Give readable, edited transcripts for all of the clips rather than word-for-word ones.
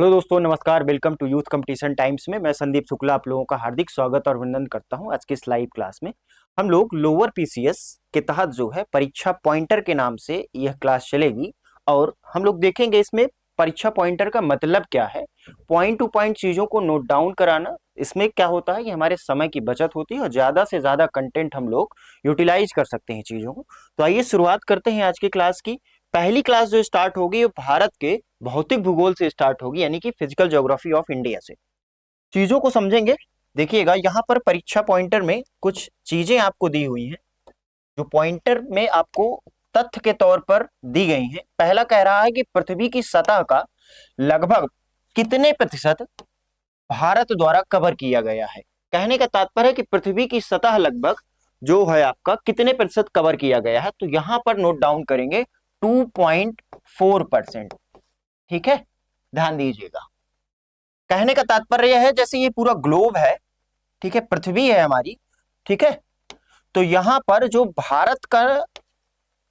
Hello दोस्तों, नमस्कार। Welcome to youth competition times में मैं संदीप शुक्ला आप लोगों का हार्दिक स्वागत और वंदन करता हूं। आज के इस लाइव क्लास में हम लोग लोअर पीसीएस के तहत जो है परीक्षा पॉइंटर के नाम से यह क्लास चलेगी और हम लोग देखेंगे इसमें परीक्षा पॉइंटर का मतलब क्या है, पॉइंट टू पॉइंट चीजों को नोट डाउन कराना। इसमें क्या होता है कि हमारे समय की बचत होती है और ज्यादा से ज्यादा कंटेंट हम लोग यूटिलाइज कर सकते हैं चीजों को। तो आइए शुरुआत करते हैं आज की क्लास की। पहली क्लास जो स्टार्ट होगी वो भारत के भौतिक भूगोल से स्टार्ट होगी, यानी कि फिजिकल ज्योग्राफी ऑफ इंडिया से। चीजों को समझेंगे। देखिएगा, यहाँ पर परीक्षा पॉइंटर में कुछ चीजें आपको दी हुई हैं जो पॉइंटर में आपको तथ्य के तौर पर दी गई हैं। पहला कह रहा है कि पृथ्वी की सतह का लगभग कितने प्रतिशत भारत द्वारा कवर किया गया है। कहने का तात्पर्य है कि पृथ्वी की सतह लगभग जो है आपका कितने प्रतिशत कवर किया गया है। तो यहां पर नोट डाउन करेंगे 2.4%। ठीक है, ध्यान दीजिएगा। कहने का तात्पर्य यह है जैसे ये पूरा ग्लोब है, ठीक है, पृथ्वी है हमारी, ठीक है, तो यहां पर जो भारत का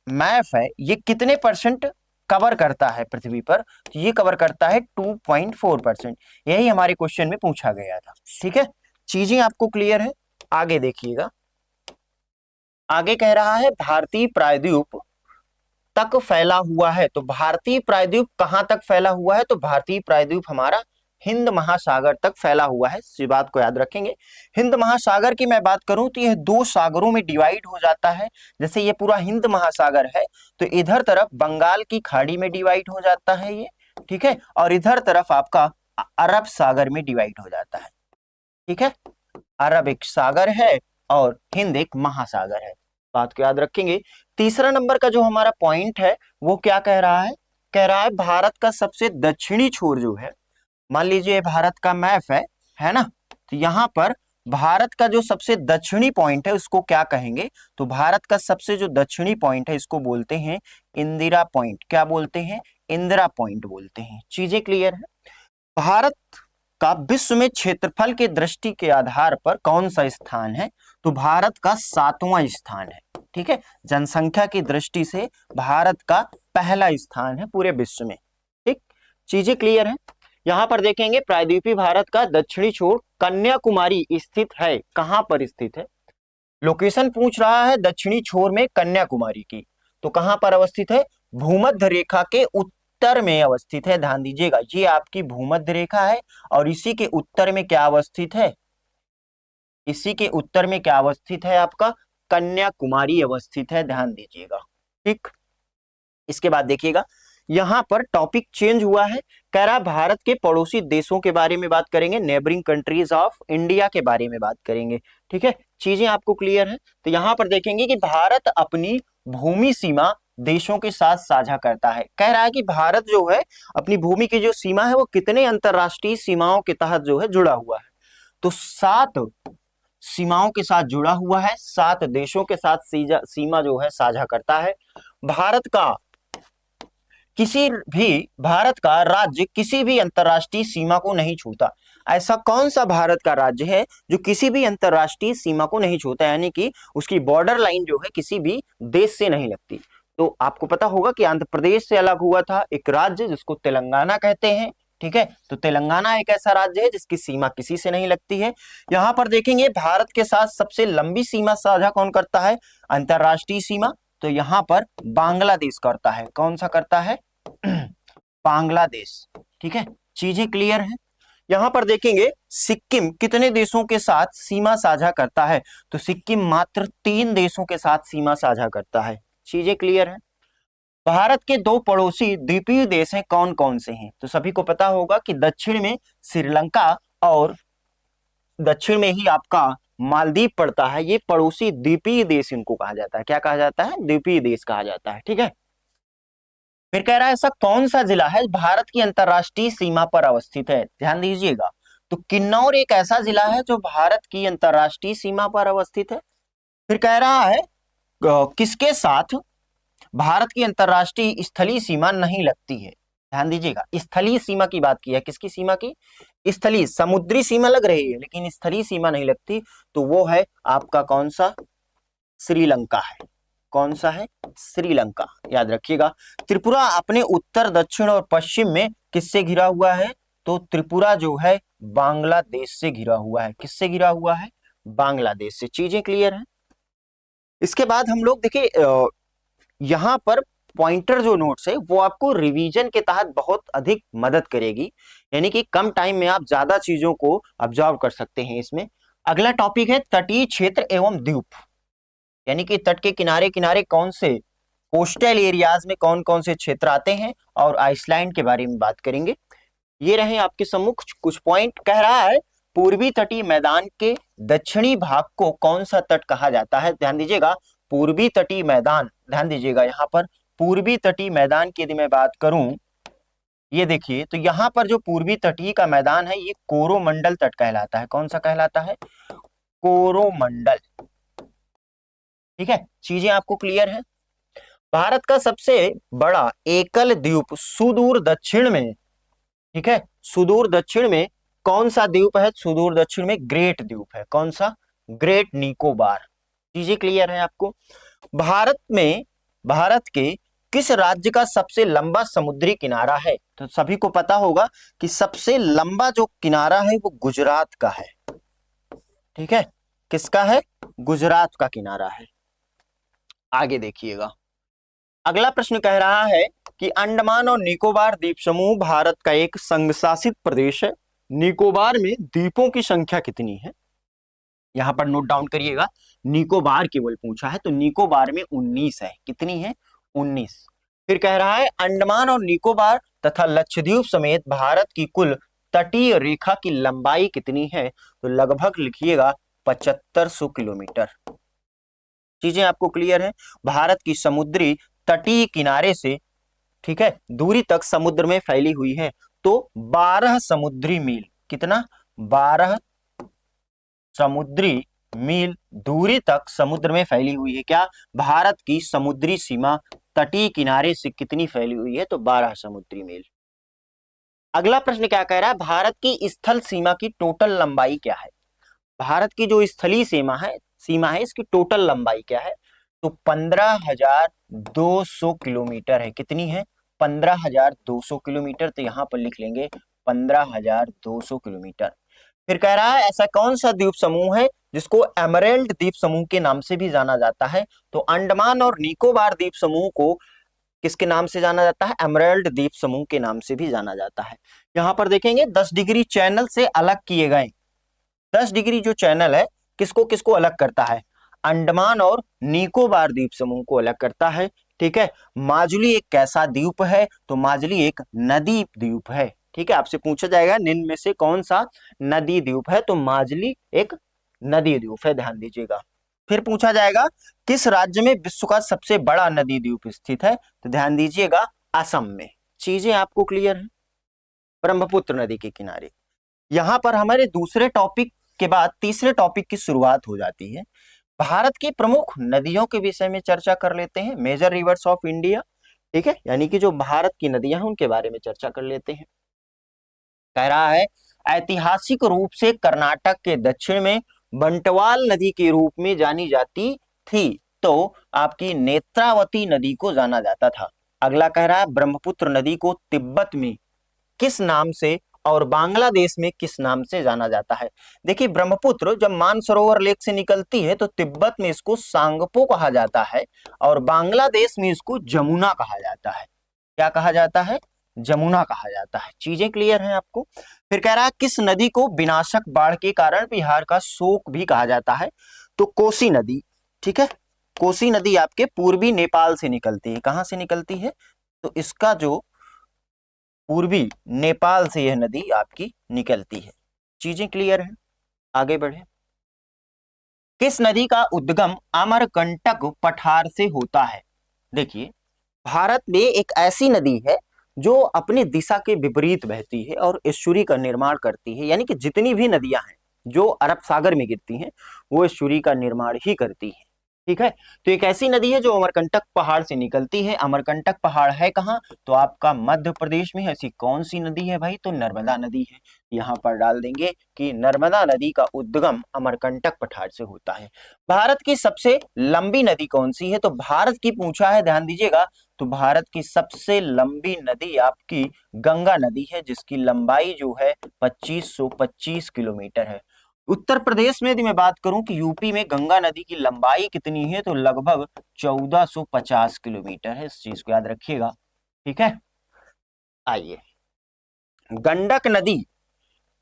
मैप है ये कितने परसेंट कवर करता है पृथ्वी पर, तो ये कवर करता है 2.4%। यही हमारे क्वेश्चन में पूछा गया था। ठीक है, चीजें आपको क्लियर है। आगे देखिएगा, आगे कह रहा है भारतीय प्रायद्वीप तक फैला हुआ है। तो भारतीय प्रायद्वीप कहां तक फैला हुआ है, तो भारतीय प्रायद्वीप हमारा हिंद महासागर तक फैला हुआ है। इस बात को याद रखेंगे। हिंद महासागर की मैं बात करूं तो यह दो सागरों में डिवाइड हो जाता है। जैसे ये पूरा हिंद महासागर है तो इधर तरफ बंगाल की खाड़ी में डिवाइड हो जाता है ये, ठीक है, और इधर तरफ आपका अरब सागर में डिवाइड हो जाता है। ठीक है, अरब एक सागर है और हिंद एक महासागर है। बात को याद रखेंगे। तीसरा नंबर का जो हमारा पॉइंट है वो क्या कह रहा है, कह रहा है भारत का सबसे दक्षिणी छोर जो है, मान लीजिए भारत का मैप है ना, तो यहां पर भारत का जो सबसे दक्षिणी पॉइंट है उसको क्या कहेंगे, तो भारत का सबसे जो दक्षिणी पॉइंट है इसको बोलते हैं इंदिरा पॉइंट। क्या बोलते हैं, इंदिरा पॉइंट बोलते हैं। चीजें क्लियर है। भारत का विश्व में क्षेत्रफल के दृष्टि के आधार पर कौन सा स्थान है, तो भारत का 7वां स्थान है। ठीक है, जनसंख्या की दृष्टि से भारत का पहला स्थान है पूरे विश्व में। ठीक, चीजें क्लियर है। यहां पर देखेंगे प्रायद्वीपीय भारत का दक्षिणी छोर कन्याकुमारी स्थित है। कहां पर स्थित है, लोकेशन पूछ रहा है दक्षिणी छोर में कन्याकुमारी की, तो कहां पर अवस्थित है, भूमध्य रेखा के उत्तर में अवस्थित है। ध्यान दीजिएगा, ये आपकी भूमध्य रेखा है और इसी के उत्तर में क्या अवस्थित है, इसी के उत्तर में क्या अवस्थित है, आपका कन्याकुमारी अवस्थित है। ध्यान दीजिएगा। ठीक, इसके बाद देखिएगा यहां पर टॉपिक चेंज हुआ है। कह रहा भारत के पड़ोसी देशों के बारे में बात करेंगे, नेबरिंग कंट्रीज ऑफ इंडिया के बारे में बात करेंगे। ठीक है, चीजें आपको क्लियर है। तो यहां पर देखेंगे कि भारत अपनी भूमि सीमा देशों के साथ साझा करता है। कह रहा है कि भारत जो है अपनी भूमि की जो सीमा है वो कितने अंतरराष्ट्रीय सीमाओं के तहत जो है जुड़ा हुआ है, तो 7 सीमाओं के साथ जुड़ा हुआ है, 7 देशों के साथ सीमा जो है साझा करता है। भारत का किसी भी भारत का राज्य किसी भी अंतरराष्ट्रीय सीमा को नहीं छूता। ऐसा कौन सा भारत का राज्य है जो किसी भी अंतरराष्ट्रीय सीमा को नहीं छूता, यानी कि उसकी बॉर्डर लाइन जो है किसी भी देश से नहीं लगती। तो आपको पता होगा कि आंध्र प्रदेश से अलग हुआ था एक राज्य जिसको तेलंगाना कहते हैं। ठीक है, तो तेलंगाना एक ऐसा राज्य है जिसकी सीमा किसी से नहीं लगती है। यहां पर देखेंगे भारत के साथ सबसे लंबी सीमा साझा कौन करता है, अंतरराष्ट्रीय सीमा, तो यहां पर बांग्लादेश करता है। कौन सा करता है, बांग्लादेश। ठीक है, चीजें क्लियर है। यहां पर देखेंगे सिक्किम कितने देशों के साथ सीमा साझा करता है, तो सिक्किम मात्र 3 देशों के साथ सीमा साझा करता है। चीजें क्लियर है। भारत के 2 पड़ोसी द्वीपीय देश हैं, कौन कौन से हैं, तो सभी को पता होगा कि दक्षिण में श्रीलंका और दक्षिण में ही आपका मालदीव पड़ता है। ये पड़ोसी द्वीपीय देश इनको कहा जाता है। क्या कहा जाता है, द्वीपीय देश कहा जाता है। ठीक है, फिर कह रहा है ऐसा कौन सा जिला है भारत की अंतरराष्ट्रीय सीमा पर अवस्थित है। ध्यान दीजिएगा, तो किन्नौर एक ऐसा जिला है जो भारत की अंतरराष्ट्रीय सीमा पर अवस्थित है। फिर कह रहा है किसके साथ भारत की अंतरराष्ट्रीय स्थलीय सीमा नहीं लगती है। ध्यान दीजिएगा, स्थलीय सीमा की बात की है, किसकी सीमा की, स्थलीय, समुद्री सीमा लग रही है लेकिन स्थलीय सीमा नहीं लगती, तो वो है आपका कौन सा, श्रीलंका है। कौन सा है, श्रीलंका। याद रखिएगा। त्रिपुरा अपने उत्तर दक्षिण और पश्चिम में किससे घिरा हुआ है, तो त्रिपुरा जो है बांग्लादेश से घिरा हुआ है। किससे घिरा हुआ है? बांग्लादेश से। चीजें क्लियर है? इसके बाद हम लोग देखिए यहां पर पॉइंटर जो नोट्स है वो आपको रिवीजन के तहत बहुत अधिक मदद करेगी, यानी कि कम टाइम में आप ज्यादा चीजों को ऑब्जर्व कर सकते हैं इसमें। अगला टॉपिक है तटीय क्षेत्र एवं द्वीप, यानी कि तट के किनारे किनारे कौन से कोस्टल एरियाज में कौन कौन से क्षेत्र आते हैं, और आइसलैंड के बारे में बात करेंगे। ये रहे आपके सम्मुख कुछ पॉइंट। कह रहा है पूर्वी तटीय मैदान के दक्षिणी भाग को कौन सा तट कहा जाता है? ध्यान दीजिएगा, पूर्वी तटीय मैदान, ध्यान दीजिएगा यहाँ पर पूर्वी तटीय मैदान की यदि मैं बात करूं, ये देखिए तो यहाँ पर जो पूर्वी तटीय का मैदान है ये कोरोमंडल तट कहलाता है। कौन सा कहलाता है? कोरोमंडल। ठीक है, चीजें आपको क्लियर है? भारत का सबसे बड़ा एकल द्वीप सुदूर दक्षिण में, ठीक है, सुदूर दक्षिण में कौन सा द्वीप है? सुदूर दक्षिण में ग्रेट द्वीप है। कौन सा? ग्रेट निकोबार। चीजें क्लियर है आपको? भारत के किस राज्य का सबसे लंबा समुद्री किनारा है? तो सभी को पता होगा कि सबसे लंबा जो किनारा है वो गुजरात का है। ठीक है, किसका है? गुजरात का किनारा है। आगे देखिएगा, अगला प्रश्न कह रहा है कि अंडमान और निकोबार द्वीप समूह भारत का एक संघ शासित प्रदेश है। निकोबार में द्वीपों की संख्या कितनी है? यहां पर नोट डाउन करिएगा, निकोबार केवल पूछा है तो निकोबार में 19 है। कितनी है? 19। फिर कह रहा है अंडमान और निकोबार तथा लक्षद्वीप समेत भारत की कुल तटीय रेखा की लंबाई कितनी है? तो लगभग लिखिएगा 7500 किलोमीटर। चीजें आपको क्लियर है? भारत की समुद्री तटीय किनारे से, ठीक है, दूरी तक समुद्र में फैली हुई है तो 12 समुद्री मील। कितना? 12 समुद्री मील दूरी तक समुद्र में फैली हुई है। क्या? भारत की समुद्री सीमा तटीय किनारे से कितनी फैली हुई है? तो 12 समुद्री मील। अगला प्रश्न क्या कह रहा है? भारत की स्थल सीमा की टोटल लंबाई क्या है? भारत की जो स्थलीय सीमा है इसकी टोटल लंबाई क्या है? तो 15,200 किलोमीटर है। कितनी है? 15,200 किलोमीटर। तो यहां पर लिख लेंगे 15,200 किलोमीटर। फिर कह रहा है ऐसा कौन सा द्वीप समूह है जिसको एमरेल्ड द्वीप समूह के नाम से भी जाना जाता है? तो अंडमान और निकोबार द्वीप समूह को किसके नाम से जाना जाता है? एमरेल्ड द्वीप समूह के नाम से भी जाना जाता है। यहां पर देखेंगे 10 डिग्री चैनल से अलग किए गए 10 डिग्री जो चैनल है किसको किसको अलग करता है? अंडमान और निकोबार द्वीप समूह को अलग करता है। ठीक है, माजुली एक कैसा द्वीप है? तो माजुली एक नदी द्वीप है। ठीक है, आपसे पूछा जाएगा निम्न में से कौन सा नदी द्वीप है? तो माजुली एक नदी द्वीप है, ध्यान दीजिएगा। फिर पूछा जाएगा किस राज्य में विश्व का सबसे बड़ा नदी द्वीप स्थित है? तो ध्यान दीजिएगा असम में। चीजें आपको क्लियर है? ब्रह्मपुत्र नदी के किनारे। यहां पर हमारे दूसरे टॉपिक के बाद तीसरे टॉपिक की शुरुआत हो जाती है। भारत की प्रमुख नदियों के विषय में चर्चा कर लेते हैं, मेजर रिवर्स ऑफ इंडिया। ठीक है, यानी कि जो भारत की नदियां हैं उनके बारे में चर्चा कर लेते हैं। कह रहा है ऐतिहासिक रूप से कर्नाटक के दक्षिण में बंटवाल नदी के रूप में जानी जाती थी, तो आपकी नेत्रावती नदी को जाना जाता था। अगला कह रहा है ब्रह्मपुत्र नदी को तिब्बत में किस नाम से और बांग्लादेश में किस नाम से जाना जाता है? देखिए ब्रह्मपुत्र जब मानसरोवर लेक से निकलती है तो तिब्बत में इसको सांगपो कहा जाता है और बांग्लादेश में इसको जमुना कहा जाता है। क्या कहा जाता है? जमुना कहा जाता है। चीजें क्लियर हैं आपको? फिर कह रहा है किस नदी को विनाशक बाढ़ के कारण बिहार का शोक भी कहा जाता है? तो कोसी नदी। ठीक है, कोसी नदी आपके पूर्वी नेपाल से निकलती है। कहां से निकलती है? तो इसका जो पूर्वी नेपाल से यह नदी आपकी निकलती है। चीजें क्लियर हैं? आगे बढ़े। किस नदी का उद्गम अमरकंटक पठार से होता है? देखिए भारत में एक ऐसी नदी है जो अपनी दिशा के विपरीत बहती है और एस्चुरी का निर्माण करती है, यानी कि जितनी भी नदियां हैं जो अरब सागर में गिरती हैं वो एस्चुरी का निर्माण ही करती हैं। ठीक है। तो एक ऐसी नदी है जो अमरकंटक पहाड़ से निकलती है। अमरकंटक पहाड़ है कहाँ? तो आपका मध्य प्रदेश में है। ऐसी कौन सी नदी है भाई? तो नर्मदा नदी है। यहाँ पर डाल देंगे कि नर्मदा नदी का उद्गम अमरकंटक पठार से होता है। भारत की सबसे लंबी नदी कौन सी है? तो भारत की पूछा है, ध्यान दीजिएगा। तो भारत की सबसे लंबी नदी आपकी गंगा नदी है, जिसकी लंबाई जो है 2525 किलोमीटर है। उत्तर प्रदेश में यदि मैं बात करूं कि यूपी में गंगा नदी की लंबाई कितनी है, तो लगभग 1450 किलोमीटर है। इस चीज को याद रखिएगा, ठीक है। आइए, गंडक नदी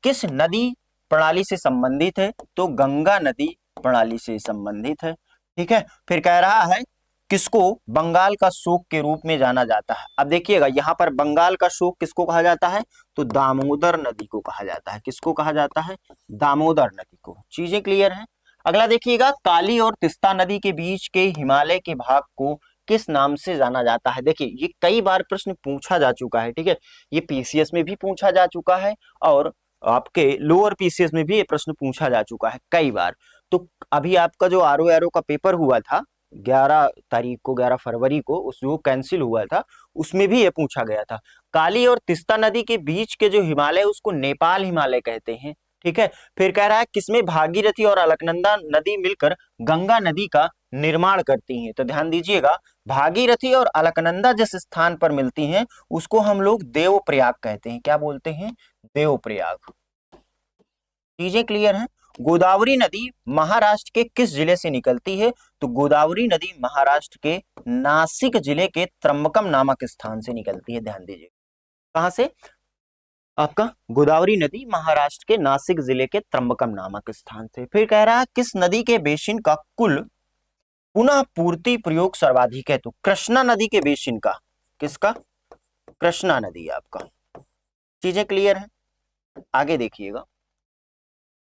किस नदी प्रणाली से संबंधित है? तो गंगा नदी प्रणाली से संबंधित है, ठीक है। फिर कह रहा है किसको बंगाल का शोक के रूप में जाना जाता है? अब देखिएगा यहाँ पर बंगाल का शोक किसको कहा जाता है? तो दामोदर नदी को कहा जाता है। किसको कहा जाता है? दामोदर नदी को। चीजें क्लियर हैं। अगला देखिएगा, काली और तिस्ता नदी के बीच के हिमालय के भाग को किस नाम से जाना जाता है? देखिए ये कई बार प्रश्न पूछा जा चुका है, ठीक है। ये पीसीएस में भी पूछा जा चुका है और आपके लोअर पीसीएस में भी ये प्रश्न पूछा जा चुका है कई बार। तो अभी आपका जो आरओ एरो का पेपर हुआ था 11 तारीख को, 11 फरवरी को, उस जो कैंसिल हुआ था उसमें भी ये पूछा गया था। काली और तिस्ता नदी के बीच के जो हिमालय उसको नेपाल हिमालय कहते हैं, ठीक है। फिर कह रहा है किसमें भागीरथी और अलकनंदा नदी मिलकर गंगा नदी का निर्माण करती हैं? तो ध्यान दीजिएगा, भागीरथी और अलकनंदा जिस स्थान पर मिलती हैं उसको हम लोग देवप्रयाग कहते हैं। क्या बोलते हैं? देवप्रयाग। चीजें क्लियर हैं। गोदावरी नदी महाराष्ट्र के किस जिले से निकलती है? तो गोदावरी नदी महाराष्ट्र के नासिक जिले के त्र्यंबकम नामक स्थान से निकलती है। ध्यान दीजिए, कहां से? आपका गोदावरी नदी महाराष्ट्र के नासिक जिले के त्र्यंबकम नामक स्थान से। फिर कह रहा है किस नदी के बेसिन का कुल पुनः पूर्ति प्रयोग सर्वाधिक है? तो कृष्णा नदी के बेसिन का। किसका? कृष्णा नदी आपका। चीजें क्लियर है। आगे देखिएगा,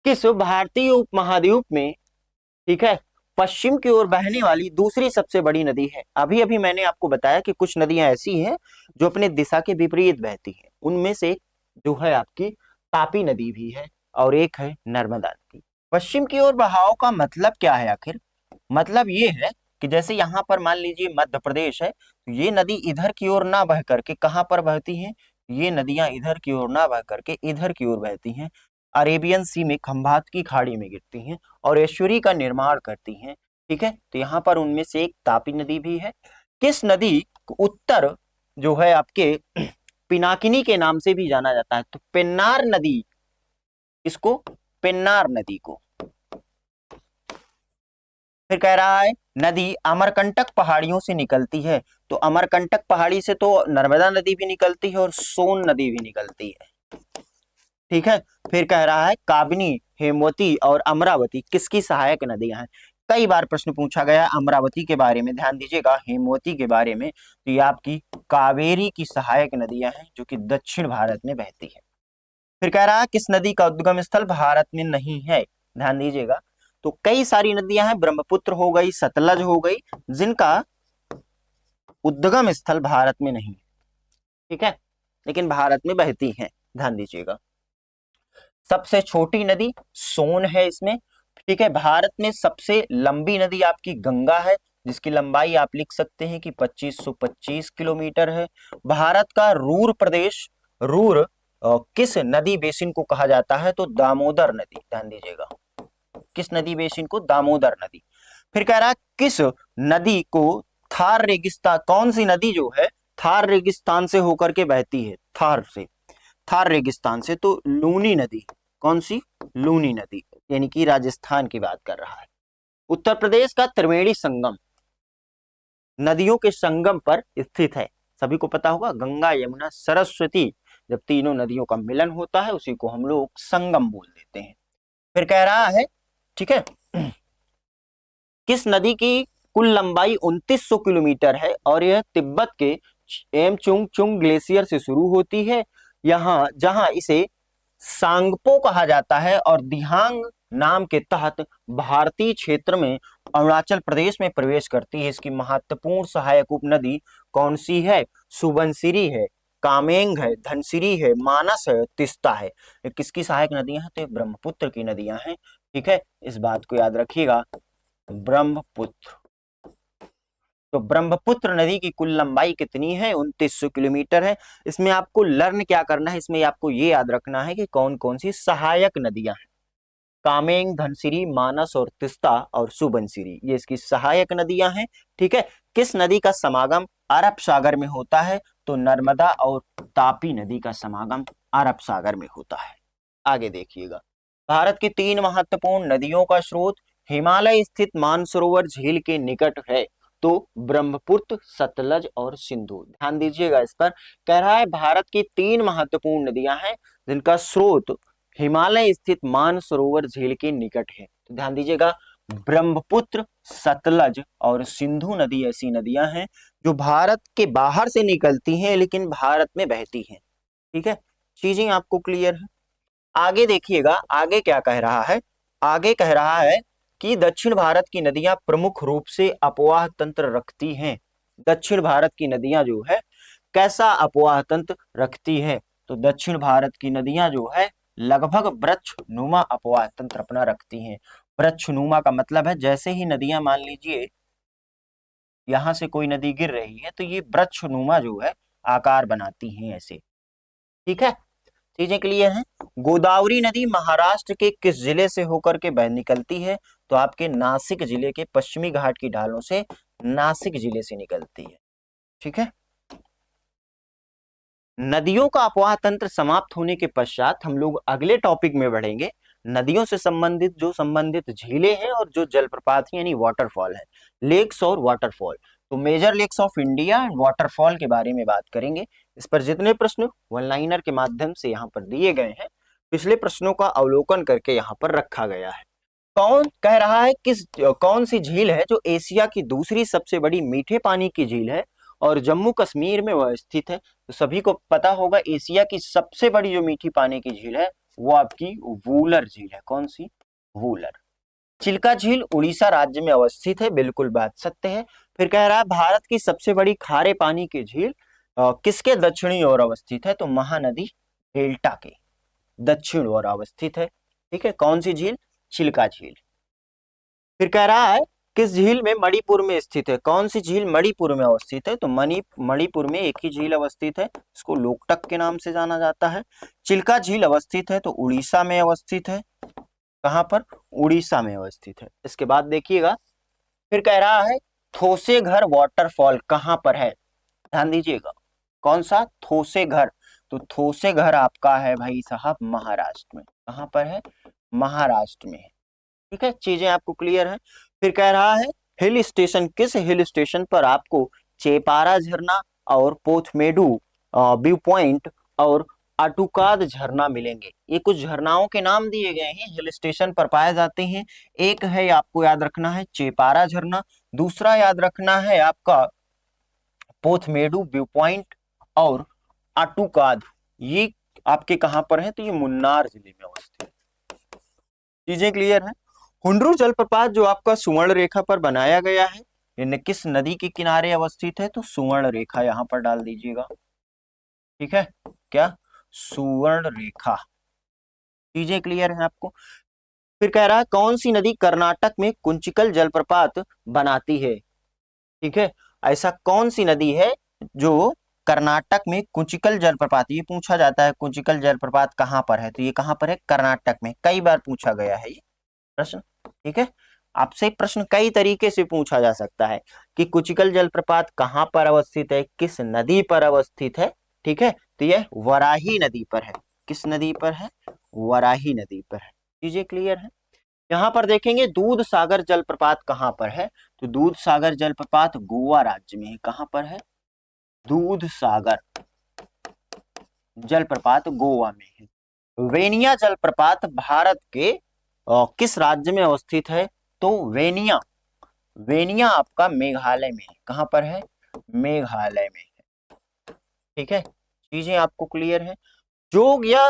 किस भारतीय उपमहाद्वीप में, ठीक है, पश्चिम की ओर बहने वाली दूसरी सबसे बड़ी नदी है? अभी अभी मैंने आपको बताया कि कुछ नदियां ऐसी हैं जो अपने दिशा के विपरीत बहती हैं। उनमें से जो है आपकी तापी नदी भी है और एक है नर्मदा नदी। पश्चिम की ओर बहाव का मतलब क्या है आखिर? मतलब ये है कि जैसे यहाँ पर मान लीजिए मध्य प्रदेश है, तो ये नदी इधर की ओर ना बह करके कहाँ पर बहती हैं? ये नदियां इधर की ओर ना बह करके इधर की ओर बहती हैं, अरेबियन सी में खंभात की खाड़ी में गिरती हैं और एस्चुरी का निर्माण करती हैं, ठीक है। तो यहाँ पर उनमें से एक तापी नदी भी है। किस नदी को उत्तर जो है आपके पिनाकिनी के नाम से भी जाना जाता है? तो पेन्नार नदी। इसको? पेन्नार नदी को। फिर कह रहा है नदी अमरकंटक पहाड़ियों से निकलती है। तो अमरकंटक पहाड़ी से तो नर्मदा नदी भी निकलती है और सोन नदी भी निकलती है, ठीक है। फिर कह रहा है काबिनी, हेमवती और अमरावती किसकी सहायक नदियां हैं? कई बार प्रश्न पूछा गया अमरावती के बारे में, ध्यान दीजिएगा, हेमवती के बारे में। तो ये आपकी कावेरी की सहायक नदियां हैं जो कि दक्षिण भारत में बहती है। फिर कह रहा है किस नदी का उद्गम स्थल भारत में नहीं है? ध्यान दीजिएगा, तो कई सारी नदियां हैं, ब्रह्मपुत्र हो गई, सतलज हो गई, जिनका उद्गम स्थल भारत में नहीं है, ठीक है, लेकिन भारत में बहती हैं। ध्यान दीजिएगा, सबसे छोटी नदी सोन है इसमें, ठीक है। भारत में सबसे लंबी नदी आपकी गंगा है, जिसकी लंबाई आप लिख सकते हैं कि 2525 किलोमीटर है। भारत का रूर प्रदेश, रूर किस नदी बेसिन को कहा जाता है? तो दामोदर नदी। ध्यान दीजिएगा, किस नदी बेसिन को? दामोदर नदी। फिर कह रहा है किस नदी को थार रेगिस्तान, कौन सी नदी जो है थार रेगिस्तान से होकर के बहती है? थार से, थार रेगिस्तान से, तो लूनी नदी। कौन सी? लूनी नदी, यानी कि राजस्थान की बात कर रहा है। उत्तर प्रदेश का त्रिवेणी संगम नदियों के संगम पर स्थित है। सभी को पता होगा, गंगा यमुना सरस्वती, जब तीनों नदियों का मिलन होता है उसी को हम लोग संगम बोल देते हैं। फिर कह रहा है, ठीक है, किस नदी की कुल लंबाई 2900 किलोमीटर है और यह तिब्बत के एमचुंग चुंग ग्लेशियर से शुरू होती है, यहाँ जहां इसे सांगपो कहा जाता है और दिहांग नाम के तहत भारतीय क्षेत्र में अरुणाचल प्रदेश में प्रवेश करती है। इसकी महत्वपूर्ण सहायक उपनदी कौन सी है? सुबनसिरी है, कामेंग है, धनसिरी है, मानस है, तिस्ता है। ये किसकी सहायक नदियां हैं? तो ब्रह्मपुत्र की नदियां हैं, ठीक है। इस बात को याद रखिएगा, ब्रह्मपुत्र। तो ब्रह्मपुत्र नदी की कुल लंबाई कितनी है? 2900 किलोमीटर है। इसमें आपको लर्न क्या करना है, इसमें आपको ये याद रखना है कि कौन कौन सी सहायक नदियां हैं। कामेंग, धनसिरी, मानस और तिस्ता और सुबनसिरी, ये इसकी सहायक नदियां हैं। ठीक है। किस नदी का समागम अरब सागर में होता है? तो नर्मदा और तापी नदी का समागम अरब सागर में होता है। आगे देखिएगा, भारत की 3 महत्वपूर्ण नदियों का स्रोत हिमालय स्थित मानसरोवर झील के निकट है। तो ब्रह्मपुत्र, सतलज और सिंधु। ध्यान दीजिएगा इस पर, कह रहा है भारत की 3 महत्वपूर्ण नदियां हैं जिनका स्रोत हिमालय स्थित मानसरोवर झील के निकट है। तो ध्यान दीजिएगा, ब्रह्मपुत्र, सतलज और सिंधु नदी ऐसी नदियां हैं जो भारत के बाहर से निकलती हैं लेकिन भारत में बहती हैं। ठीक है, चीजें आपको क्लियर है। आगे देखिएगा, आगे क्या कह रहा है? आगे कह रहा है कि दक्षिण भारत की नदियां प्रमुख रूप से अपवाह तंत्र रखती हैं। दक्षिण भारत की नदियां जो है कैसा अपवाह तंत्र रखती है? तो दक्षिण भारत की नदियां जो है लगभग वृक्ष नुमा अपवाह तंत्र अपना रखती हैं। वृक्ष नुमा का मतलब है जैसे ही नदियां, मान लीजिए यहां से कोई नदी गिर रही है तो ये वृक्ष नुमा जो है आकार बनाती हैं ऐसे। ठीक है, चीजें क्लियर हैं। गोदावरी नदी महाराष्ट्र के किस जिले से होकर के बह निकलती है? तो आपके नासिक जिले के पश्चिमी घाट की ढालों से नासिक जिले से निकलती है। ठीक है, नदियों का अपवाह तंत्र समाप्त होने के पश्चात हम लोग अगले टॉपिक में बढ़ेंगे। नदियों से संबंधित जो संबंधित झीलें हैं और जो जलप्रपात यानी वाटरफॉल है, लेक्स और वाटरफॉल। तो major lakes of India and waterfall के बारे में बात करेंगे। इस पर जितने प्रश्न वन लाइनर के माध्यम से यहाँ पर दिए गए हैं, पिछले प्रश्नों का अवलोकन करके यहाँ पर रखा गया है। कौन कह रहा है कौन सी झील है जो एशिया की दूसरी सबसे बड़ी मीठे पानी की झील है और जम्मू कश्मीर में वह स्थित है? तो सभी को पता होगा एशिया की सबसे बड़ी जो मीठी पानी की झील है वो आपकी वूलर झील है। कौन सी? वूलर। चिल्का झील उड़ीसा राज्य में अवस्थित है, बिल्कुल बात सत्य है। फिर कह रहा है भारत की सबसे बड़ी खारे पानी की झील किसके दक्षिणी ओर अवस्थित है? तो महानदी डेल्टा के दक्षिण ओर अवस्थित है। ठीक है, कौन सी झील? चिल्का झील। फिर कह रहा है किस झील में मणिपुर में स्थित है? कौन सी झील मणिपुर में अवस्थित है? तो मणिपुर में एक ही झील अवस्थित है, इसको लोकटक के नाम से जाना जाता है। चिल्का झील अवस्थित है तो उड़ीसा में अवस्थित है। कहां पर? उड़ीसा में अवस्थित है। इसके बाद देखिएगा, फिर कह रहा है थोसेघर वाटरफॉल कहां पर है? ध्यान दीजिएगा, कौन सा? थोसेघर। तो थोसेघर आपका है भाई साहब महाराष्ट्र में। कहां पर है? महाराष्ट्र में है। ठीक है, चीजें आपको क्लियर है। फिर कह रहा है हिल स्टेशन, किस हिल स्टेशन पर आपको चेपारा झरना और पोथमेडू व्यू पॉइंट और अटुकाद झरना मिलेंगे? ये कुछ झरनाओं के नाम दिए गए हैं, हिल स्टेशन पर पाए जाते हैं। एक है, आपको याद रखना है, चेपारा झरना। दूसरा याद रखना है आपका पोथमेडू व्यू पॉइंट और अटुकाद। ये आपके कहां पर है? तो ये मुन्नार जिले में अवस्थित है। चीजें क्लियर है। हुंड्रू जलप्रपात जो आपका सुवर्ण रेखा पर बनाया गया है, ये किस नदी के किनारे अवस्थित है? तो सुवर्ण रेखा यहां पर डाल दीजिएगा। ठीक है, क्या? सुवर्ण रेखा। चीजें क्लियर है आपको। फिर कह रहा है कौन सी नदी कर्नाटक में कुंचिकल जलप्रपात बनाती है? ठीक है, ऐसा कौन सी नदी है जो कर्नाटक में कुंचिकल जलप्रपात, ये पूछा जाता है कुंचिकल जलप्रपात कहां पर है? तो ये कहां पर है? कर्नाटक में। कई बार पूछा गया है ये प्रश्न। ठीक है, आपसे प्रश्न कई तरीके से पूछा जा सकता है कि कुचिकल जलप्रपात कहां पर अवस्थित है, किस नदी पर अवस्थित है। ठीक है, तो यह वराही नदी पर है। किस नदी पर है? वराही नदी पर है। चीजें क्लियर है। यहां पर देखेंगे दूध सागर जलप्रपात कहां पर है? तो दूध सागर जलप्रपात गोवा राज्य में है। कहां पर है? दूध सागर जलप्रपात गोवा में है। वेनिया जलप्रपात भारत के किस राज्य में अवस्थित है? तो वेनिया, वेनिया आपका मेघालय में है। कहां पर है? मेघालय में है। ठीक है, चीजें आपको क्लियर है। जोग या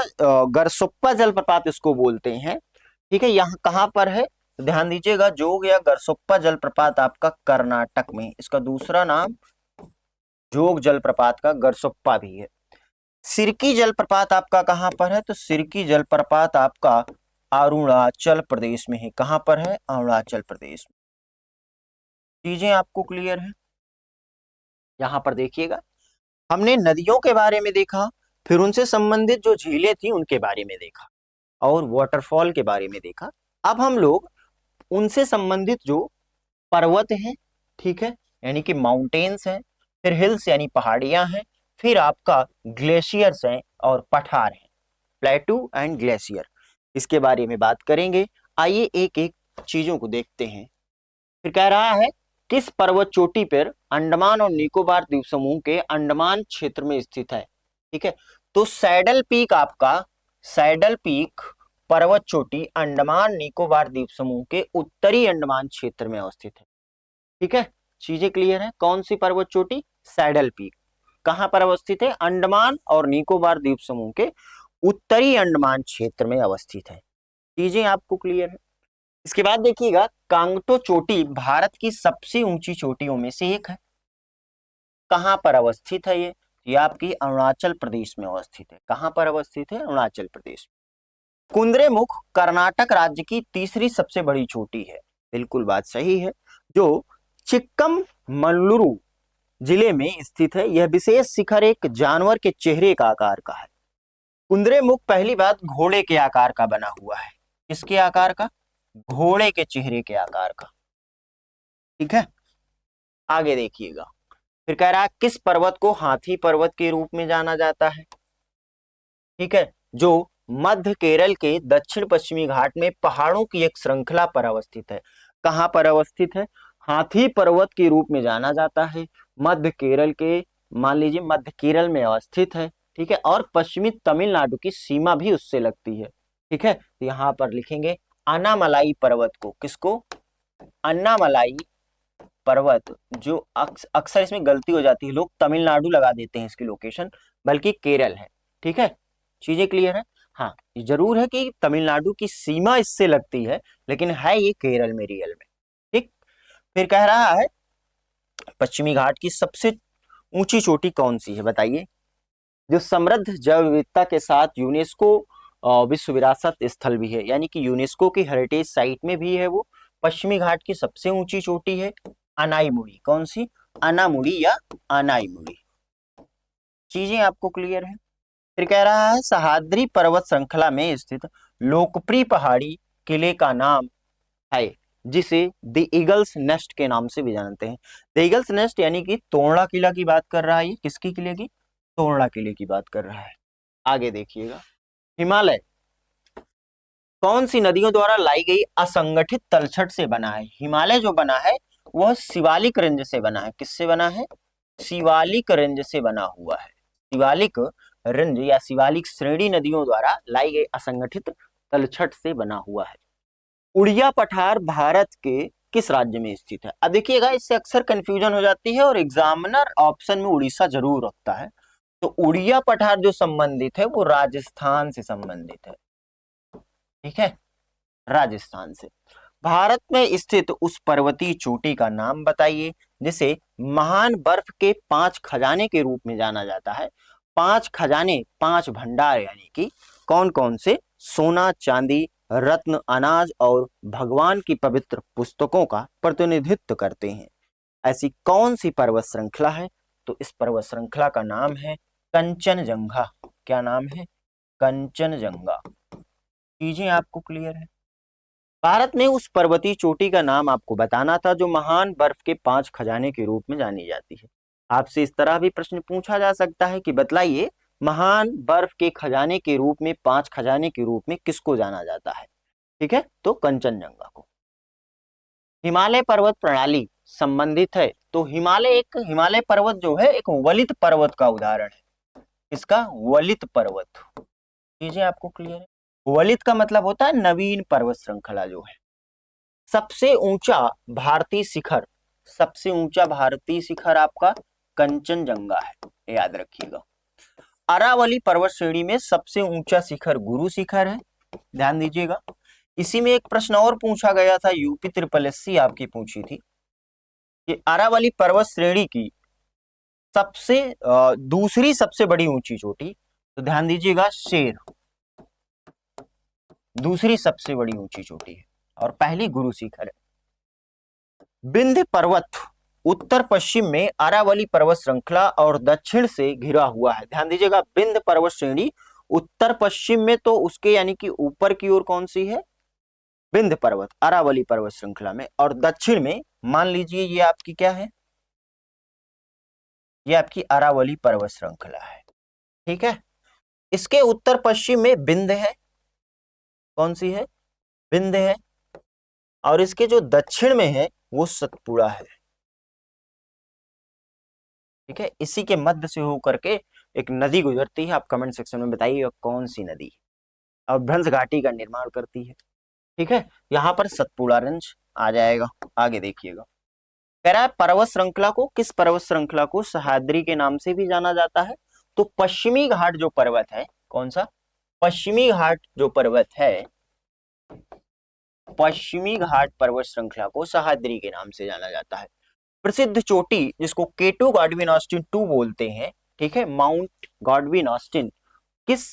गरसुप्पा जलप्रपात इसको बोलते हैं। ठीक है, यहाँ कहां पर है? तो ध्यान दीजिएगा, जोग या गरसुप्पा जलप्रपात आपका कर्नाटक में। इसका दूसरा नाम जोग जलप्रपात का गरसुप्पा भी है। सिरकी जलप्रपात आपका कहां पर है? तो सिरकी जलप्रपात आपका अरुणाचल प्रदेश में है। कहां पर है? अरुणाचल प्रदेश में। चीजें आपको क्लियर है। यहां पर देखिएगा, हमने नदियों के बारे में देखा, फिर उनसे संबंधित जो झीलें थी उनके बारे में देखा और वाटरफॉल के बारे में देखा। अब हम लोग उनसे संबंधित जो पर्वत हैं, ठीक है, यानी कि माउंटेन्स हैं, फिर हिल्स यानी पहाड़ियां हैं, फिर आपका ग्लेशियर्स हैं और पठार हैं, प्लेटू एंड ग्लेशियर, इसके बारे में बात करेंगे। आइए एक एक चीजों को देखते हैं। फिर कह रहा है किस पर्वत चोटी पर अंडमान और निकोबार द्वीप समूह के अंडमान क्षेत्र में स्थित है, ठीक है। तो सैडल पीक, आपका सैडल पीक पर्वत चोटी अंडमान निकोबार द्वीप समूह के उत्तरी अंडमान क्षेत्र में अवस्थित है, ठीक है। चीजें क्लियर है। कौन सी पर्वत चोटी? Saddle peak. कहां पर अवस्थित है? अंडमान और निकोबार द्वीप समूह के उत्तरी अंडमान क्षेत्र में अवस्थित है। चीजें आपको क्लियर है। इसके बाद देखिएगा, कांगटो चोटी भारत की सबसे ऊंची चोटियों में से एक है। कहां पर अवस्थित है ये आपकी अरुणाचल प्रदेश में अवस्थित है। कहां पर अवस्थित है? अरुणाचल प्रदेश। कुंद्रेमुख कर्नाटक राज्य की तीसरी सबसे बड़ी चोटी है। बिल्कुल बात सही है। जो चिक्कममगलुरु जिले में स्थित है, यह विशेष शिखर एक जानवर के चेहरे का आकार का है। कुंद्रेमुख पहली बात घोड़े के आकार का बना हुआ है। किसके आकार का? घोड़े के चेहरे के आकार का, ठीक है। आगे देखिएगा, फिर कह रहा है किस पर्वत को हाथी पर्वत के रूप में जाना जाता है, ठीक है। जो मध्य केरल के दक्षिण पश्चिमी घाट में पहाड़ों की एक श्रृंखला पर अवस्थित है। कहां पर अवस्थित है? हाथी पर्वत के रूप में जाना जाता है। मध्य केरल के, मान लीजिए मध्य केरल में अवस्थित है, ठीक है, और पश्चिमी तमिलनाडु की सीमा भी उससे लगती है, ठीक है। तो यहां पर लिखेंगे अन्नामलाई पर्वत को। किसको? अन्नामलाई पर्वत। जो अक्सर इसमें गलती हो जाती है, लोग तमिलनाडु लगा देते हैं इसकी लोकेशन, बल्कि केरल है, ठीक है। चीजें क्लियर है। हाँ, ये जरूर है कि तमिलनाडु की सीमा इससे लगती है, लेकिन है ये केरल में रियल में, ठीक। फिर कह रहा है पश्चिमी घाट की सबसे ऊंची चोटी कौन सी है, बताइए। जो समृद्ध जैव विविधता के साथ यूनेस्को विश्व विरासत स्थल भी है, यानी कि यूनेस्को की हेरिटेज साइट में भी है वो। पश्चिमी घाट की सबसे ऊंची चोटी है अनाईमुड़ी। कौन सी? अनामुड़ी या अनाईमुड़ी। चीजें आपको क्लियर है। फिर कह रहा है सह्याद्री पर्वत श्रृंखला में स्थित लोकप्रिय पहाड़ी किले का नाम है, जिसे द ईगल्स नेस्ट के नाम से भी जानते हैं। द ईगल्स नेस्ट यानी कि तोरला किला की बात कर रहा है। ये किसकी किले की? तोरला किले की बात कर रहा है। आगे देखिएगा, हिमालय कौन सी नदियों द्वारा लाई गई असंगठित तलछट से बना है? हिमालय जो बना है वह शिवालिक रेंज से बना है। किससे बना है? शिवालिक रेंज से बना हुआ है। शिवालिक रेंज या शिवालिक श्रेणी नदियों द्वारा लाई गई असंगठित तलछट से बना हुआ है। उड़िया पठार भारत के किस राज्य में स्थित है? अब देखिएगा, इससे अक्सर कंफ्यूजन हो जाती है और एग्जामिनर ऑप्शन में उड़ीसा जरूर रखता है। तो उड़िया पठार जो संबंधित है वो राजस्थान से संबंधित है, ठीक है, राजस्थान से। भारत में स्थित उस पर्वतीय चोटी का नाम बताइए जिसे महान बर्फ के 5 खजाने के रूप में जाना जाता है। 5 खजाने, 5 भंडार, यानी कि कौन कौन से? सोना, चांदी, रत्न, अनाज और भगवान की पवित्र पुस्तकों का प्रतिनिधित्व करते हैं। ऐसी कौन सी पर्वत श्रृंखला है? तो इस पर्वत श्रृंखला का नाम है कंचनजंगा। क्या नाम है? कंचनजंगा। चीजें आपको क्लियर है। भारत में उस पर्वतीय चोटी का नाम आपको बताना था जो महान बर्फ के 5 खजाने के रूप में जानी जाती है। आपसे इस तरह भी प्रश्न पूछा जा सकता है कि बतलाइए महान बर्फ के खजाने के रूप में, 5 खजाने के रूप में किसको जाना जाता है, ठीक है। तो कंचनजंगा को। हिमालय पर्वत प्रणाली संबंधित है, तो हिमालय पर्वत जो है एक वलित पर्वत का उदाहरण है। इसका वलित पर्वत। चीजें आपको क्लियर है। वलित का मतलब होता है नवीन पर्वत श्रृंखला जो है। सबसे ऊंचा भारतीय शिखर, सबसे ऊंचा भारतीय शिखर आपका कंचनजंगा है, याद रखिएगा। अरावली पर्वत श्रेणी में सबसे ऊंचा शिखर गुरु शिखर है, ध्यान दीजिएगा। इसी में एक प्रश्न और पूछा गया था, यूपी SSC आपकी पूछी थी कि अरावली पर्वत श्रेणी की सबसे दूसरी सबसे बड़ी ऊंची चोटी, तो ध्यान दीजिएगा शेर दूसरी सबसे बड़ी ऊंची चोटी है और पहली गुरु शिखर है। विंध्य पर्वत उत्तर पश्चिम में अरावली पर्वत श्रृंखला और दक्षिण से घिरा हुआ है। ध्यान दीजिएगा, विंध्य पर्वत श्रेणी उत्तर पश्चिम में, तो उसके यानी कि ऊपर की ओर कौन सी है? विंध्य पर्वत, अरावली पर्वत श्रृंखला में। और दक्षिण में मान लीजिए ये आपकी क्या है? ये आपकी अरावली पर्वत श्रृंखला है। ठीक है, इसके उत्तर पश्चिम में विंध्य है। कौन सी है? विंध्य है। और इसके जो दक्षिण में है वो सतपुड़ा है। ठीक है, इसी के मध्य से होकर के एक नदी गुजरती है। आप कमेंट सेक्शन में बताइए कौन सी नदी और भ्रंश घाटी का निर्माण करती है। ठीक है, यहाँ पर सतपुड़ा रेंज आ जाएगा। आगे देखिएगा, कह रहा है पर्वत श्रृंखला को, किस पर्वत श्रृंखला को सह्याद्री के नाम से भी जाना जाता है? तो पश्चिमी घाट जो पर्वत है, कौन सा? पश्चिमी घाट जो पर्वत है, पश्चिमी घाट पर्वत श्रृंखला को सह्याद्री के नाम से जाना जाता है। प्रसिद्ध चोटी जिसको केटू गॉडविन ऑस्टिन 2 बोलते हैं, ठीक है, माउंट गॉडविन ऑस्टिन किस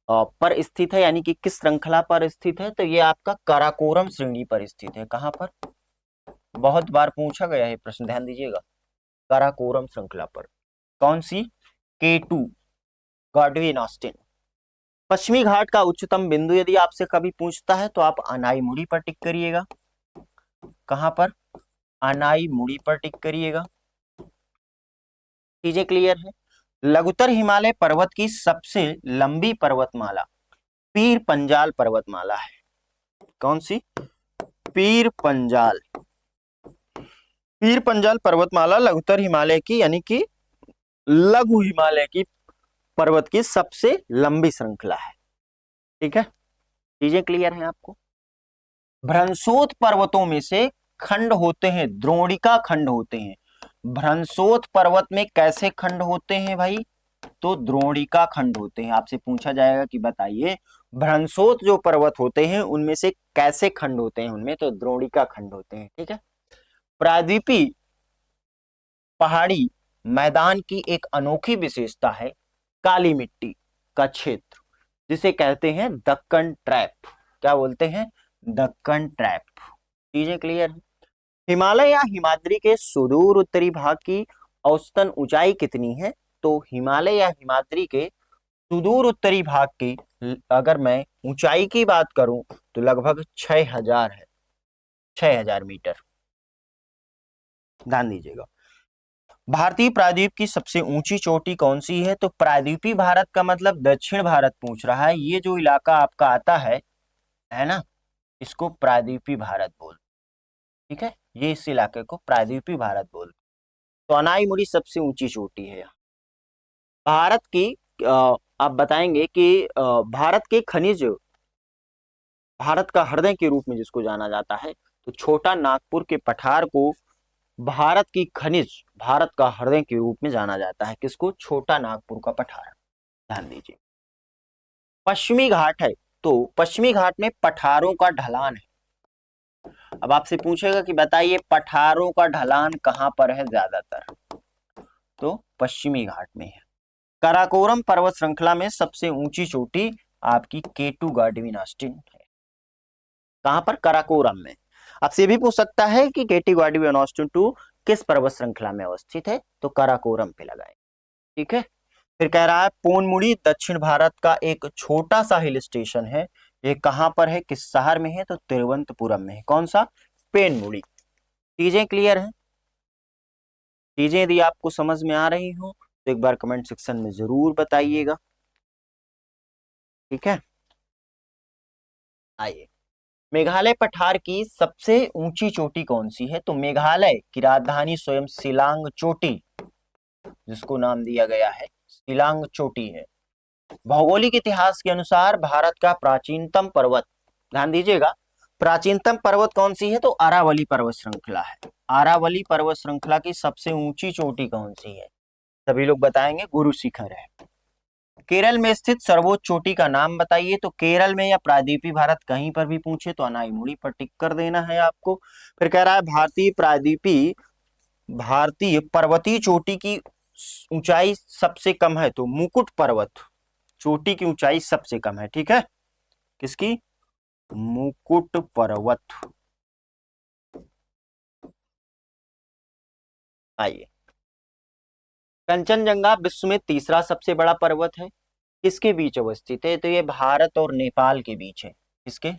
पर स्थित है, यानी कि किस श्रृंखला पर स्थित है? तो ये आपका काराकोरम श्रेणी पर स्थित है। कहां पर? बहुत बार पूछा गया है प्रश्न, ध्यान दीजिएगा, काराकोरम श्रृंखला पर। कौन सी? K2 Godwin Austen. पश्चिमी घाट का उच्चतम बिंदु यदि आपसे कभी पूछता है तो आप अनाई मुड़ी पर टिक करिएगा। कहां पर? अनाई मुड़ी पर टिक करिएगा। चीजें क्लियर है? लघुत्तर हिमालय पर्वत की सबसे लंबी पर्वतमाला पीर पंजाल पर्वतमाला है। कौन सी? पीर पंजाल। पीर पंजाल पर्वतमाला लघुत्तर हिमालय की, यानी कि लघु हिमालय की पर्वत की सबसे लंबी श्रृंखला है। ठीक है, चीजें क्लियर हैं आपको? भ्रंशोत पर्वतों में से खंड होते हैं, द्रोणिका खंड होते हैं। भ्रंशोत पर्वत में कैसे खंड होते हैं भाई? तो द्रोणिका खंड होते हैं। आपसे पूछा जाएगा कि बताइए भ्रंशोत जो पर्वत होते हैं उनमें से कैसे खंड होते हैं? उनमें तो द्रोणिका खंड होते हैं। ठीक है, प्रायद्वीपीय पहाड़ी मैदान की एक अनोखी विशेषता है काली मिट्टी का क्षेत्र, जिसे कहते हैं दक्कन ट्रैप। क्या बोलते हैं? दक्कन ट्रैप। चीजें क्लियर है? हिमालय या हिमाद्री के सुदूर उत्तरी भाग की औसतन ऊंचाई कितनी है? तो हिमालय या हिमाद्री के सुदूर उत्तरी भाग की अगर मैं ऊंचाई की बात करूं तो लगभग 6000 है, 6000 मीटर। ध्यान दीजिएगा, भारतीय प्रायद्वीप की सबसे ऊंची चोटी कौन सी है? तो प्रायद्वीपीय भारत का मतलब दक्षिण भारत पूछ रहा है। ये जो इलाका आपका आता है ना, इसको प्रायद्वीपीय भारत बोल। ठीक है, ये इस इलाके को प्रायद्वीपीय भारत बोल। तो अनाई मुड़ी सबसे ऊंची चोटी है। भारत की आप बताएंगे कि भारत के खनिज, भारत का हृदय के रूप में जिसको जाना जाता है, तो छोटा नागपुर के पठार को भारत की खनिज, भारत का हृदय के रूप में जाना जाता है। किसको? छोटा नागपुर का पठार। ध्यान दीजिए, पश्चिमी घाट है तो पश्चिमी घाट में पठारों का ढलान है। अब आपसे पूछेगा कि बताइए पठारों का ढलान कहां पर है ज्यादातर? तो पश्चिमी घाट में है। काराकोरम पर्वत श्रृंखला में सबसे ऊंची चोटी आपकी K2 गॉडविन ऑस्टिन है। कहां पर? काराकोरम में। आपसे ये भी पूछ सकता है कि K2 गॉडविन ऑस्टिन 2 किस पर्वत श्रृंखला में अवस्थित है? तो काराकोरम पे लगाए। ठीक है, फिर कह रहा है पोनमुड़ी दक्षिण भारत का एक छोटा सा हिल स्टेशन है। ये कहां पर है, किस शहर में है? तो तिरुवनंतपुरम में है। कौन सा? पेनमुड़ी। चीजें क्लियर हैं? चीजें यदि आपको समझ में आ रही हो तो एक बार कमेंट सेक्शन में जरूर बताइएगा। ठीक है, आइए, मेघालय पठार की सबसे ऊंची चोटी कौन सी है? तो मेघालय की राजधानी स्वयं शिलांग चोटी, जिसको नाम दिया गया है शिलांग चोटी है। भौगोलिक इतिहास के अनुसार भारत का प्राचीनतम पर्वत, ध्यान दीजिएगा, प्राचीनतम पर्वत कौन सी है? तो अरावली पर्वत श्रृंखला है। अरावली पर्वत श्रृंखला की सबसे ऊंची चोटी कौन सी है? सभी लोग बताएंगे गुरु शिखर है। केरल में स्थित सर्वोच्च चोटी का नाम बताइए। तो केरल में या प्रायद्वीपीय भारत कहीं पर भी पूछे तो अनाईमुड़ी पर टिक कर देना है आपको। फिर कह रहा है भारतीय पर्वतीय चोटी की ऊंचाई सबसे कम है। तो मुकुट पर्वत चोटी की ऊंचाई सबसे कम है। ठीक है, किसकी? मुकुट पर्वत। आइए, कंचनजंगा विश्व में तीसरा सबसे बड़ा पर्वत है, किसके बीच अवस्थित है? तो ये भारत और नेपाल के बीच है। किसके?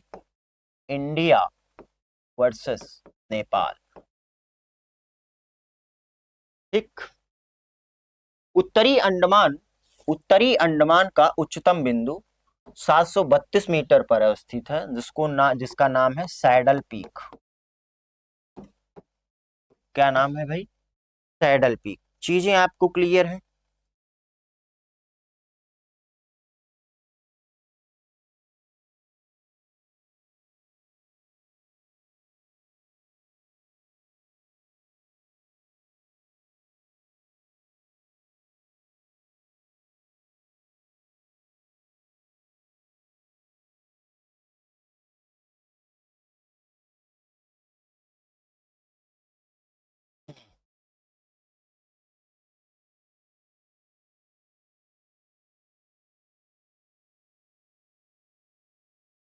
India versus Nepal. ठीक। उत्तरी अंडमान का उच्चतम बिंदु 732 मीटर पर अवस्थित है, जिसका नाम है सैडल पीक। क्या नाम है भाई? Saddle peak. चीजें आपको क्लियर है?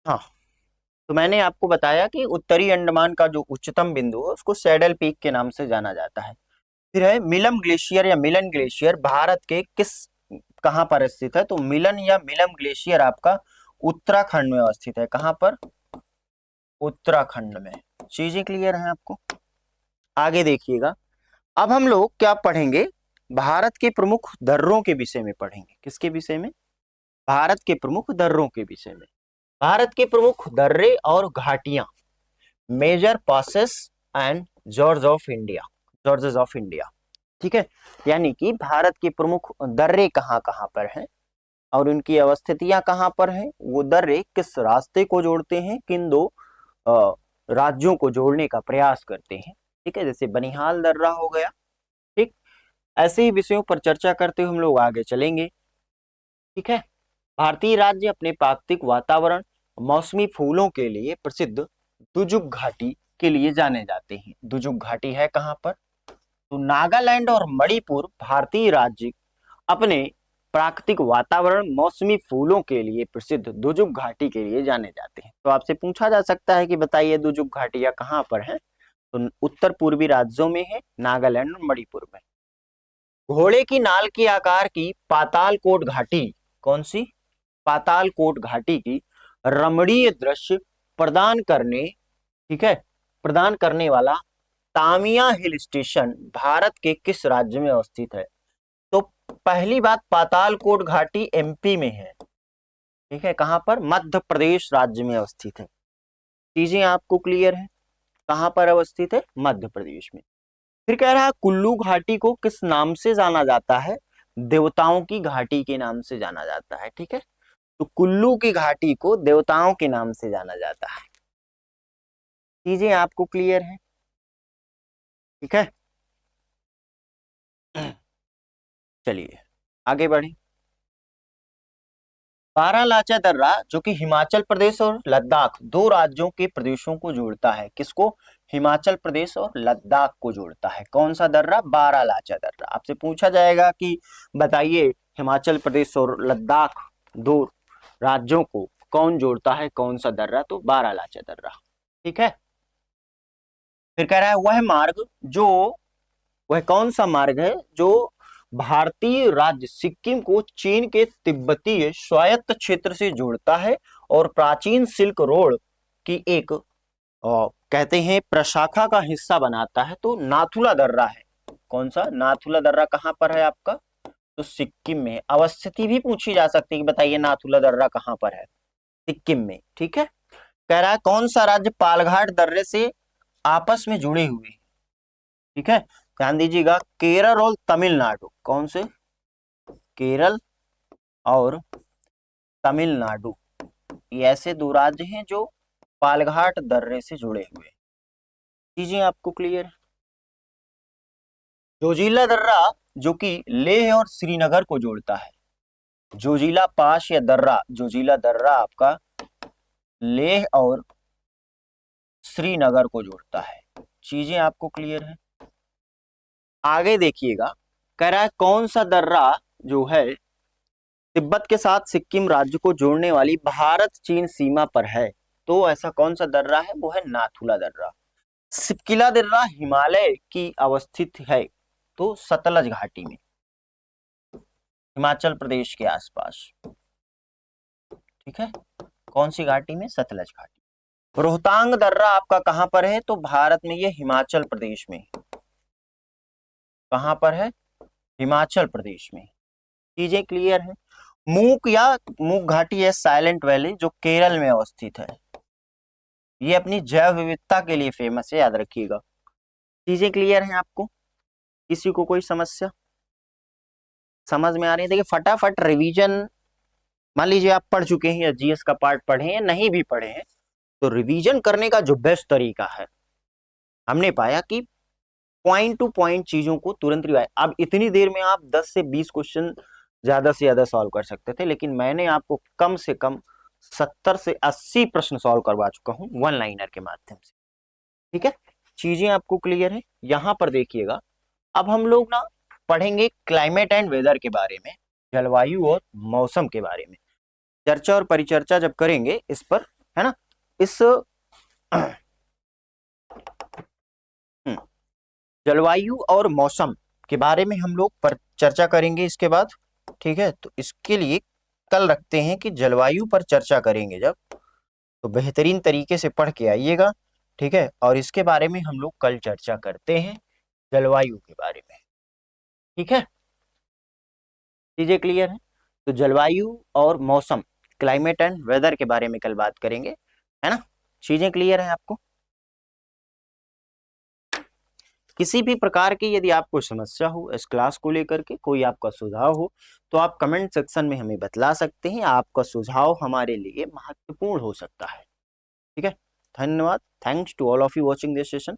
हाँ, तो मैंने आपको बताया कि उत्तरी अंडमान का जो उच्चतम बिंदु है उसको सैडल पीक के नाम से जाना जाता है। फिर है मिलम ग्लेशियर या मिलन ग्लेशियर, भारत के किस कहाँ पर स्थित है? तो मिलन या मिलम ग्लेशियर आपका उत्तराखंड में अवस्थित है। कहाँ पर? उत्तराखंड में। चीजें क्लियर हैं आपको? आगे देखिएगा, अब हम लोग क्या पढ़ेंगे? भारत के प्रमुख दर्रों के विषय में पढ़ेंगे। किसके विषय में? भारत के प्रमुख दर्रों के विषय में। भारत के प्रमुख दर्रे और घाटियां, major passes and gorges of India. ठीक है, यानी कि भारत के प्रमुख दर्रे कहाँ कहाँ पर हैं और उनकी अवस्थितियां कहाँ पर हैं, वो दर्रे किस रास्ते को जोड़ते हैं, किन दो अ, राज्यों को जोड़ने का प्रयास करते हैं। ठीक है, जैसे बनिहाल दर्रा हो गया। ठीक, ऐसे ही विषयों पर चर्चा करते हुए हम लोग आगे चलेंगे। ठीक है, भारतीय राज्य अपने प्राकृतिक वातावरण, मौसमी फूलों के लिए प्रसिद्ध दुजुक घाटी के लिए जाने जाते हैं। दुजुक घाटी है कहाँ पर? तो नागालैंड और मणिपुर भारतीय राज्य अपने प्राकृतिक वातावरण, मौसमी फूलों के लिए प्रसिद्ध दुजुक घाटी के लिए जाने जाते हैं। तो आपसे पूछा जा सकता है कि बताइए दुजुक घाटियां कहाँ पर हैं? तो उत्तर पूर्वी राज्यों में है, नागालैंड और मणिपुर में। घोड़े की नाल के आकार की पातालकोट घाटी, कौन सी? पातालकोट घाटी की रमणीय दृश्य प्रदान करने, ठीक है, प्रदान करने वाला तामिया हिल स्टेशन भारत के किस राज्य में अवस्थित है? तो पहली बात, पातालकोट घाटी एमपी में है। ठीक है, कहां पर? मध्य प्रदेश राज्य में अवस्थित है। चीजें आपको क्लियर है? कहां पर अवस्थित है? मध्य प्रदेश में। फिर कह रहा है कुल्लू घाटी को किस नाम से जाना जाता है? देवताओं की घाटी के नाम से जाना जाता है। ठीक है, तो कुल्लू की घाटी को देवताओं के नाम से जाना जाता है। चीजें आपको क्लियर है? ठीक है, चलिए आगे बढ़े। बारालाचा दर्रा जो कि हिमाचल प्रदेश और लद्दाख दो राज्यों के प्रदेशों को जोड़ता है। किसको? हिमाचल प्रदेश और लद्दाख को जोड़ता है। कौन सा दर्रा? बारालाचा दर्रा। आपसे पूछा जाएगा कि बताइए हिमाचल प्रदेश और लद्दाख दो राज्यों को कौन जोड़ता है, कौन सा दर्रा? तो बारालाचा दर्रा। ठीक है, फिर कह रहा है वह कौन सा मार्ग है जो भारतीय राज्य सिक्किम को चीन के तिब्बतीय स्वायत्त क्षेत्र से जोड़ता है और प्राचीन सिल्क रोड की एक कहते हैं प्रशाखा का हिस्सा बनाता है? तो नाथुला दर्रा है। कौन सा? नाथुला दर्रा कहाँ पर है आपका? तो सिक्किम में। अवस्थिति भी पूछी जा सकती है कि बताइए नाथुला दर्रा कहाँ पर है? सिक्किम में। ठीक है, कह रहा है कौन सा राज्य पालघाट दर्रे से आपस में जुड़े हुए हैं? ठीक है, ध्यान दीजिएगा, केरल और तमिलनाडु। कौन से? केरल और तमिलनाडु, ये ऐसे दो राज्य हैं जो पालघाट दर्रे से जुड़े हुए हैं। चीजें आपको क्लियर है? जोजिला दर्रा जो कि लेह और श्रीनगर को जोड़ता है। जोजिला पास या दर्रा, जोजिला दर्रा आपका लेह और श्रीनगर को जोड़ता है। चीजें आपको क्लियर है? आगे देखिएगा, कह रहा है कौन सा दर्रा जो है तिब्बत के साथ सिक्किम राज्य को जोड़ने वाली भारत चीन सीमा पर है? तो ऐसा कौन सा दर्रा है? वो है नाथुला दर्रा। सिपकिला दर्रा हिमालय की अवस्थित है। तो सतलज घाटी में, हिमाचल प्रदेश के आसपास। ठीक है, कौन सी घाटी में? सतलज घाटी। रोहतांग दर्रा आपका कहां पर है? तो भारत में, ये हिमाचल प्रदेश में। कहां पर है? हिमाचल प्रदेश में। चीजें क्लियर है? मूक या मूक घाटी है साइलेंट वैली, जो केरल में अवस्थित है। ये अपनी जैव विविधता के लिए फेमस है, याद रखिएगा। चीजें क्लियर हैं आपको? किसी को कोई समस्या समझ में आ रही है? देखिए फटाफट रिवीजन, मान लीजिए आप पढ़ चुके हैं या जीएस का पार्ट पढ़े हैं, नहीं भी पढ़े हैं, तो रिवीजन करने का जो बेस्ट तरीका है, हमने पाया कि पॉइंट टू पॉइंट चीजों को तुरंत रिवाइज। अब इतनी देर में आप 10 से 20 क्वेश्चन ज्यादा से ज्यादा सॉल्व कर सकते थे, लेकिन मैंने आपको कम से कम 70 से 80 प्रश्न सॉल्व करवा चुका हूं वन लाइनर के माध्यम से। ठीक है, चीजें आपको क्लियर है? यहां पर देखिएगा, अब हम लोग ना पढ़ेंगे क्लाइमेट एंड वेदर के बारे में, जलवायु और मौसम के बारे में चर्चा और परिचर्चा जब करेंगे इस पर, है ना, इस जलवायु और मौसम के बारे में हम लोग पर चर्चा करेंगे इसके बाद। ठीक है, तो इसके लिए कल रखते हैं कि जलवायु पर चर्चा करेंगे जब, तो बेहतरीन तरीके से पढ़ के आइएगा। ठीक है, और इसके बारे में हम लोग कल चर्चा करते हैं, जलवायु के बारे में। ठीक है, चीजें क्लियर है? तो जलवायु और मौसम, क्लाइमेट एंड वेदर के बारे में कल बात करेंगे, है ना। चीजें क्लियर है आपको? किसी भी प्रकार की यदि आपको समस्या हो इस क्लास को लेकर के, कोई आपका सुझाव हो, तो आप कमेंट सेक्शन में हमें बतला सकते हैं। आपका सुझाव हमारे लिए महत्वपूर्ण हो सकता है। ठीक है, धन्यवाद। Thanks to all of you watching this session.